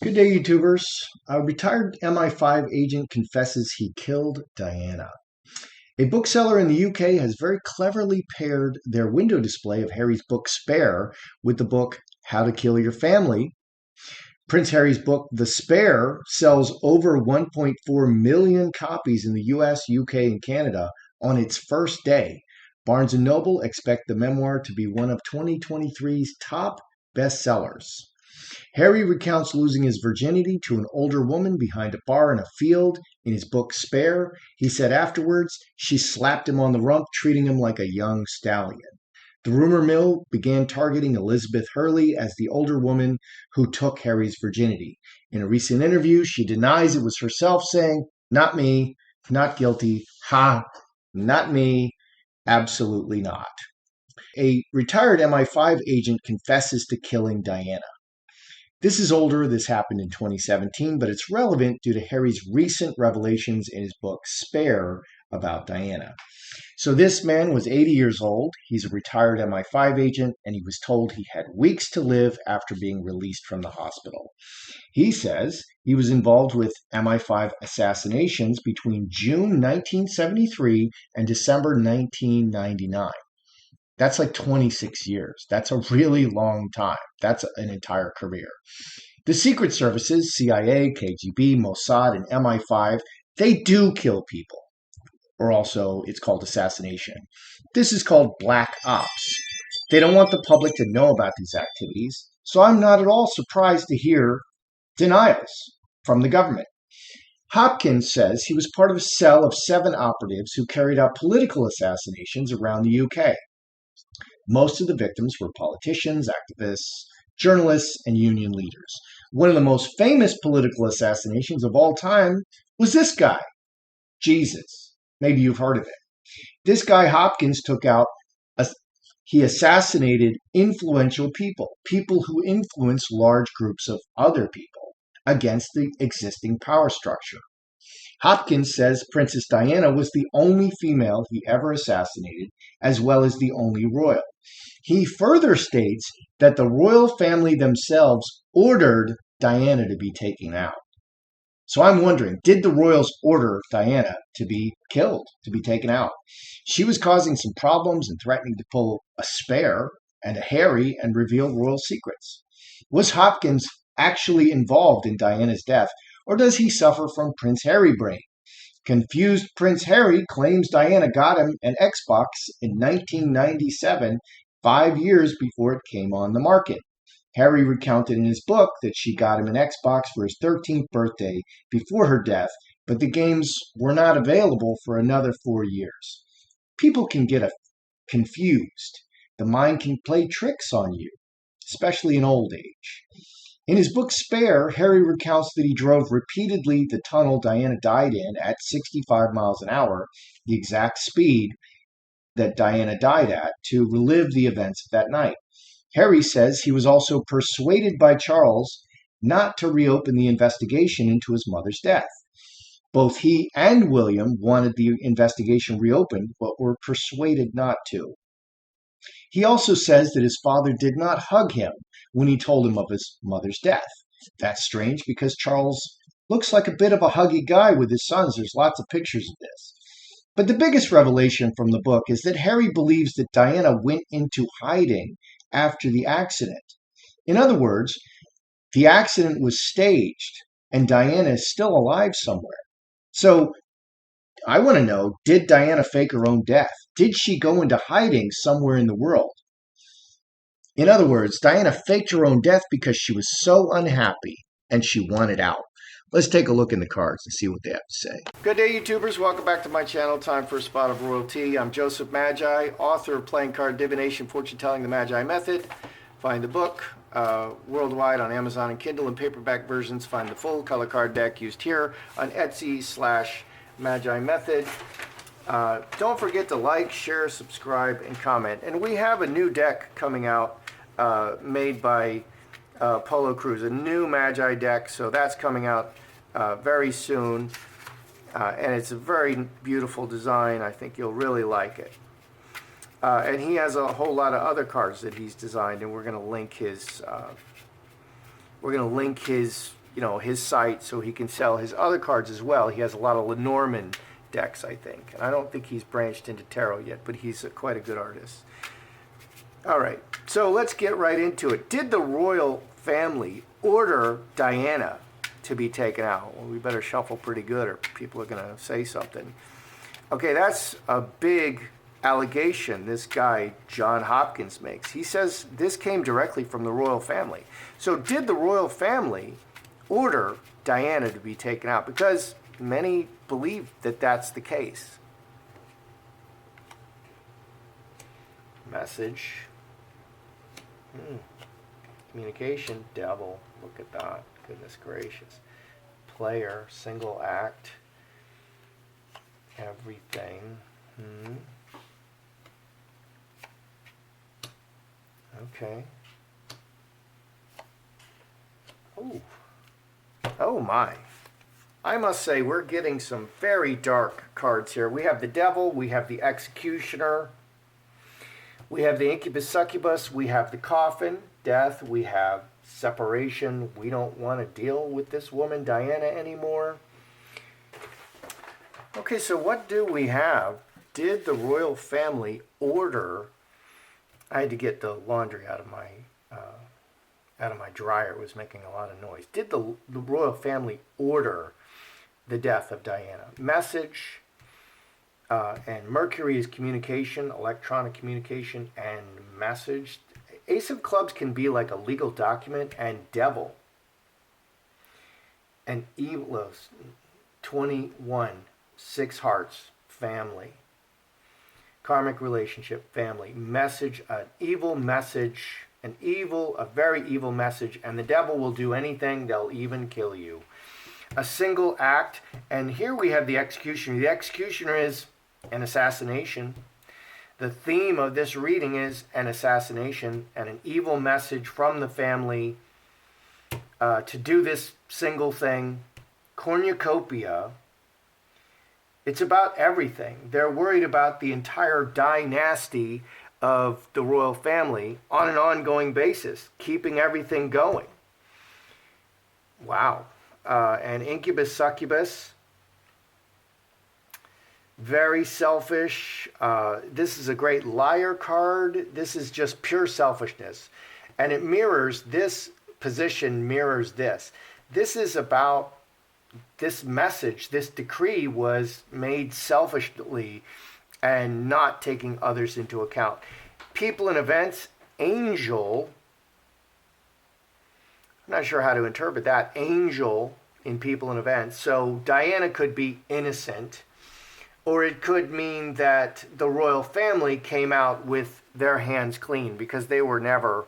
Good day, YouTubers. A retired MI5 agent confesses he killed Diana. A bookseller in the UK has very cleverly paired their window display of Harry's book Spare with the book How to Kill Your Family. Prince Harry's book, The Spare, sells over 1.4 million copies in the US, UK, and Canada on its first day. Barnes & Noble expect the memoir to be one of 2023's top bestsellers. Harry recounts losing his virginity to an older woman behind a bar in a field in his book Spare. He said afterwards, she slapped him on the rump, treating him like a young stallion. The rumor mill began targeting Elizabeth Hurley as the older woman who took Harry's virginity. In a recent interview, she denies it was herself, saying, "Not me, not guilty, ha, not me, absolutely not." A retired MI5 agent confesses to killing Diana. This is older, this happened in 2017, but it's relevant due to Harry's recent revelations in his book Spare about Diana. So this man was 80 years old, he's a retired MI5 agent, and he was told he had weeks to live after being released from the hospital. He says he was involved with MI5 assassinations between June 1973 and December 1999. That's like 26 years. That's a really long time. That's an entire career. The secret services, CIA, KGB, Mossad, and MI5, they do kill people. Or also, it's called assassination. This is called black ops. They don't want the public to know about these activities, so I'm not at all surprised to hear denials from the government. Hopkins says he was part of a cell of 7 operatives who carried out political assassinations around the UK. Most of the victims were politicians, activists, journalists, and union leaders. One of the most famous political assassinations of all time was this guy, Jesus. Maybe you've heard of it. This guy Hopkins he assassinated influential people, people who influenced large groups of other people against the existing power structure. Hopkins says Princess Diana was the only female he ever assassinated, as well as the only royal. He further states that the royal family themselves ordered Diana to be taken out. So I'm wondering, did the royals order Diana to be killed, to be taken out? She was causing some problems and threatening to pull a Spare and a Harry and reveal royal secrets. Was Hopkins actually involved in Diana's death, or does he suffer from Prince Harry brain? Confused Prince Harry claims Diana got him an Xbox in 1997, 5 years before it came on the market. Harry recounted in his book that she got him an Xbox for his 13th birthday before her death, but the games were not available for another 4 years. People can get confused. The mind can play tricks on you, especially in old age. In his book Spare, Harry recounts that he drove repeatedly the tunnel Diana died in at 65 miles an hour, the exact speed that Diana died at, to relive the events of that night. Harry says he was also persuaded by Charles not to reopen the investigation into his mother's death. Both he and William wanted the investigation reopened, but were persuaded not to. He also says that his father did not hug him when he told him of his mother's death. That's strange because Charles looks like a bit of a huggy guy with his sons. There's lots of pictures of this. But the biggest revelation from the book is that Harry believes that Diana went into hiding after the accident. In other words, the accident was staged and Diana is still alive somewhere. So I want to know, did Diana fake her own death? Did she go into hiding somewhere in the world? In other words, Diana faked her own death because she was so unhappy and she wanted out. Let's take a look in the cards and see what they have to say. Good day, YouTubers. Welcome back to my channel. Time for a spot of royalty. I'm Joseph Magi, author of Playing Card Divination, Fortune Telling, the Magi Method. Find the book worldwide on Amazon and Kindle and paperback versions. Find the full color card deck used here on Etsy/Magi Method. Don't forget to like, share, subscribe, and comment. And we have a new deck coming out made by Polo Cruz, a new Magi deck. So that's coming out very soon. And it's a very beautiful design. I think you'll really like it. And he has a whole lot of other cards that he's designed, and we're going to link his his site so he can sell his other cards as well. He has a lot of Lenormand decks, I think. And I don't think he's branched into tarot yet, but he's quite a good artist. All right, so let's get right into it. Did the royal family order Diana to be taken out? Well, we better shuffle pretty good or people are going to say something. Okay, that's a big allegation this guy, John Hopkins, makes. He says this came directly from the royal family. So did the royal family order Diana to be taken out? Because many believe that that's the case. Message. Communication, devil. Look at that. Goodness gracious. Player, single act. Everything. Okay. Oh. Oh my. I must say we're getting some very dark cards here. We have the devil, we have the executioner, we have the incubus succubus, we have the coffin, death, we have separation. We don't want to deal with this woman, Diana, anymore. Okay, so what do we have? Did the royal family order... I had to get the laundry out of my dryer. It was making a lot of noise. Did the royal family order the death of Diana? Message, and Mercury is communication, electronic communication, and message. Ace of Clubs can be like a legal document, and devil. And evil, 21, 6 hearts, family. Karmic relationship, family. Message, an evil message, a very evil message, and the devil will do anything, they'll even kill you. A single act, and here we have the executioner. The executioner is an assassination. The theme of this reading is an assassination and an evil message from the family to do this single thing. Cornucopia. It's about everything. They're worried about the entire dynasty of the royal family on an ongoing basis, keeping everything going. Wow. And incubus succubus, very selfish. This is a great liar card. This is just pure selfishness. And it mirrors, this position mirrors this. This is about this message, this decree was made selfishly and not taking others into account. People and events, angel, I'm not sure how to interpret that, angel in people and events. So Diana could be innocent, or it could mean that the royal family came out with their hands clean because they were never,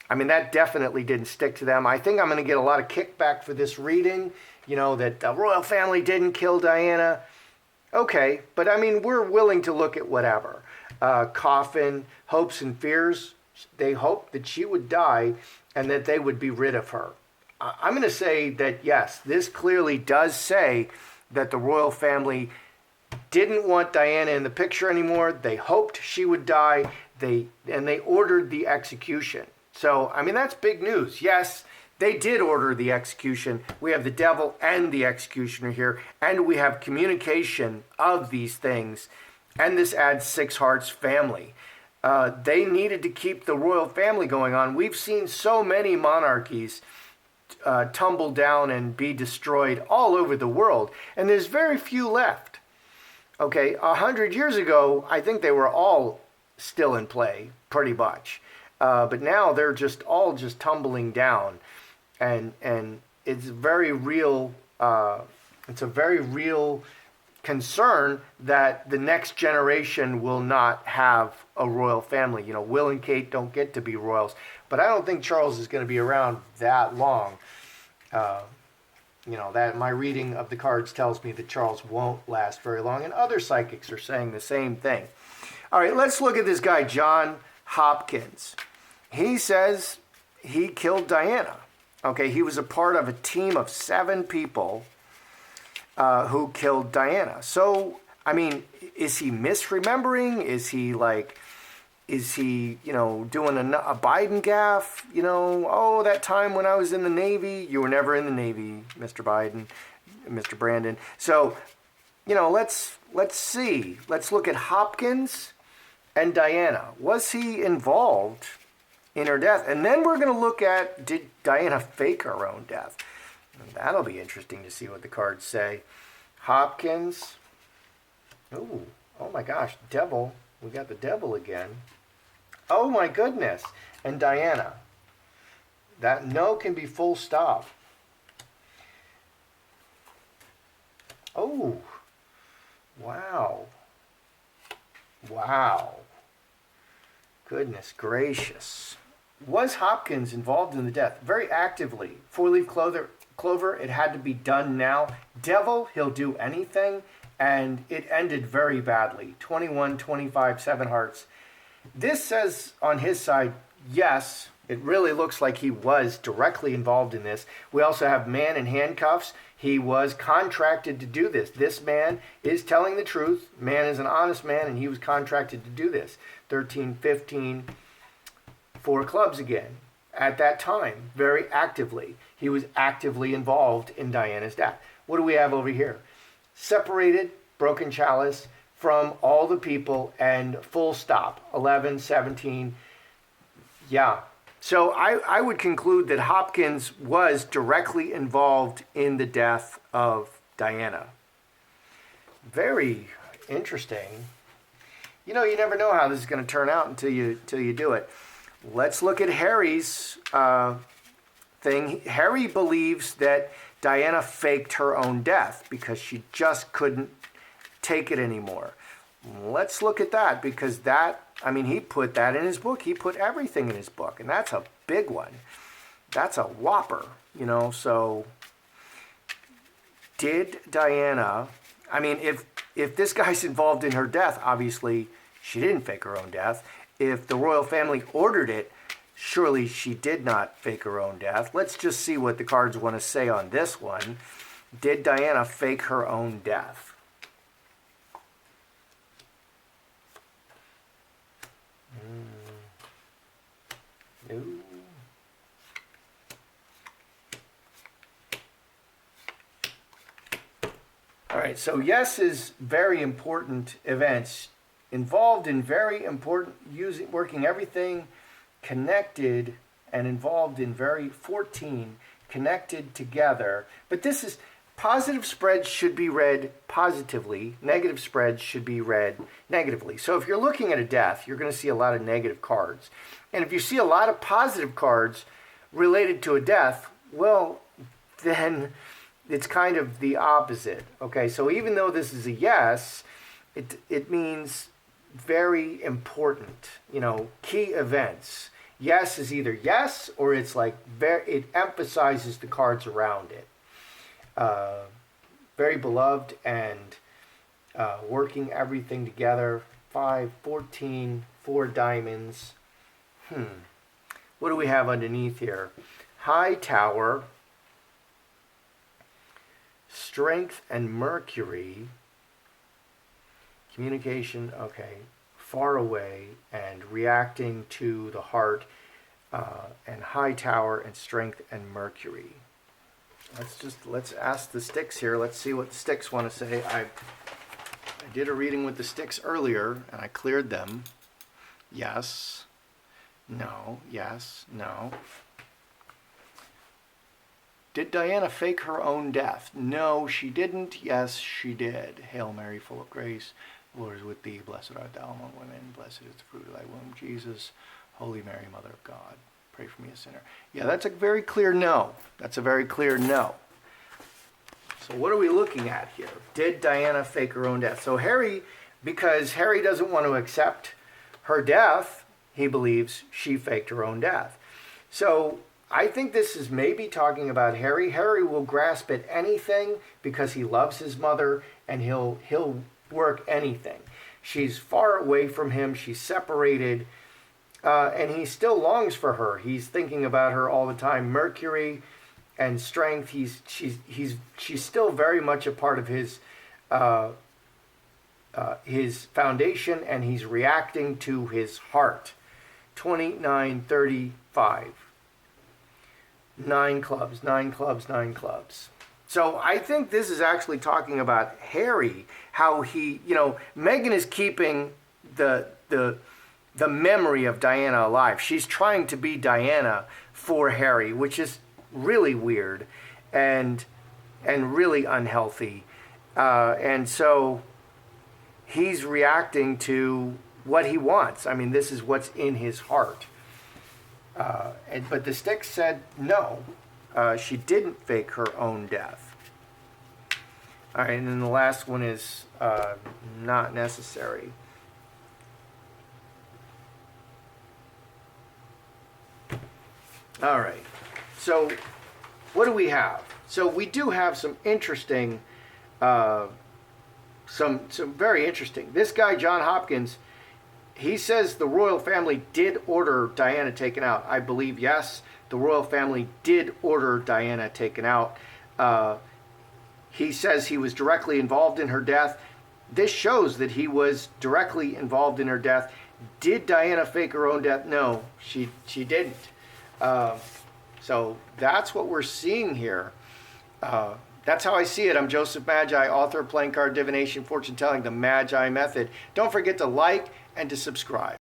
that definitely didn't stick to them. I think I'm going to get a lot of kickback for this reading, that the royal family didn't kill Diana. Okay, but we're willing to look at whatever. Coffin, hopes and fears. They hoped that she would die and that they would be rid of her. I'm going to say that, yes, this clearly does say that the royal family didn't want Diana in the picture anymore. They hoped she would die. They ordered the execution. So, that's big news. Yes, they did order the execution. We have the devil and the executioner here, and we have communication of these things. And this adds 6 hearts, family. They needed to keep the royal family going on. We've seen so many monarchies tumble down and be destroyed all over the world, and there's very few left. Okay, 100 years ago, I think they were all still in play, pretty much. But now they're just all just tumbling down. And it's very real. It's a very real concern that the next generation will not have a royal family. Will and Kate don't get to be royals, but I don't think Charles is going to be around that long. That my reading of the cards tells me that Charles won't last very long, and other psychics are saying the same thing. All right, let's look at this guy, John Hopkins. He says he killed Diana. Okay, he was a part of a team of 7 people who killed Diana. So, is he misremembering? Is he Is he, doing a Biden gaffe? Oh, that time when I was in the Navy. You were never in the Navy, Mr. Biden, Mr. Brandon. So, let's see. Let's look at Hopkins and Diana. Was he involved in her death? And then we're going to look at, did Diana fake her own death? And that'll be interesting to see what the cards say. Hopkins. Oh my gosh, devil. We got the devil again. Oh my goodness. And Diana. That no can be full stop. Oh. Wow. Wow. Goodness gracious. Was Hopkins involved in the death? Very actively. Four-leaf clover, it had to be done now. Devil, he'll do anything. And it ended very badly. 21, 25, 7 hearts. This says on his side, yes, it really looks like he was directly involved in this. We also have man in handcuffs. He was contracted to do this. This man is telling the truth. Man is an honest man, and he was contracted to do this. 13, 15, 4 clubs again. At that time, very actively. He was actively involved in Diana's death. What do we have over here? Separated, broken chalice from all the people, and full stop. 11, 17. Yeah. So I would conclude that Hopkins was directly involved in the death of Diana. Very interesting. You never know how this is going to turn out until you do it. Let's look at Harry's thing. Harry believes that Diana faked her own death because she just couldn't take it anymore. Let's look at that, because he put that in his book. He put everything in his book, and that's a big one. That's a whopper, so did Diana, if this guy's involved in her death, obviously she didn't fake her own death. If the royal family ordered it, surely she did not fake her own death. Let's just see what the cards want to say on this one. Did Diana fake her own death? No. All right, so yes is very important events, involved in very important, working everything connected, and involved in 14 connected together. But this is, positive spreads should be read positively, negative spreads should be read negatively. So if you're looking at a death, you're going to see a lot of negative cards. And if you see a lot of positive cards related to a death, well, then it's kind of the opposite. Okay, so even though this is a yes, it means very important, key events. Yes is either yes, or it's like it emphasizes the cards around it. Very beloved and working everything together. 5, 14, 4 diamonds. What do we have underneath here? High Tower, Strength and Mercury. Communication, okay. Far away and reacting to the heart, and High Tower and Strength and Mercury. Let's ask the sticks here. Let's see what the sticks want to say. I did a reading with the sticks earlier and I cleared them. Yes. No. Yes. No. Did Diana fake her own death? No, she didn't. Yes, she did. Hail Mary, full of grace. The Lord is with thee. Blessed art thou among women. Blessed is the fruit of thy womb, Jesus. Holy Mary, Mother of God, pray for me, a sinner. Yeah, that's a very clear no. That's a very clear no. So what are we looking at here? Did Diana fake her own death? So Harry, because Harry doesn't want to accept her death, he believes she faked her own death. So I think this is maybe talking about Harry. Harry will grasp at anything because he loves his mother, and he'll work anything. She's far away from him. She's separated, and he still longs for her. He's thinking about her all the time. Mercury and Strength. She's still very much a part of his his foundation, and he's reacting to his heart. 2935. 9 clubs, 9 clubs, 9 clubs. So I think this is actually talking about Harry, how he, Meghan is keeping the memory of Diana alive. She's trying to be Diana for Harry, which is really weird and really unhealthy. And so he's reacting to what he wants. I mean, this is what's in his heart. But the stick said no. She didn't fake her own death. All right, and then the last one is not necessary. All right, so what do we have? So we do have some interesting, some very interesting. This guy, John Hopkins, he says the royal family did order Diana taken out. I believe, yes, the royal family did order Diana taken out. He says he was directly involved in her death. This shows that he was directly involved in her death. Did Diana fake her own death? No, she didn't. So that's what we're seeing here. That's how I see it. I'm Joseph Magi, author of Playing Card Divination, Fortune Telling, the Magi Method. Don't forget to like and to subscribe.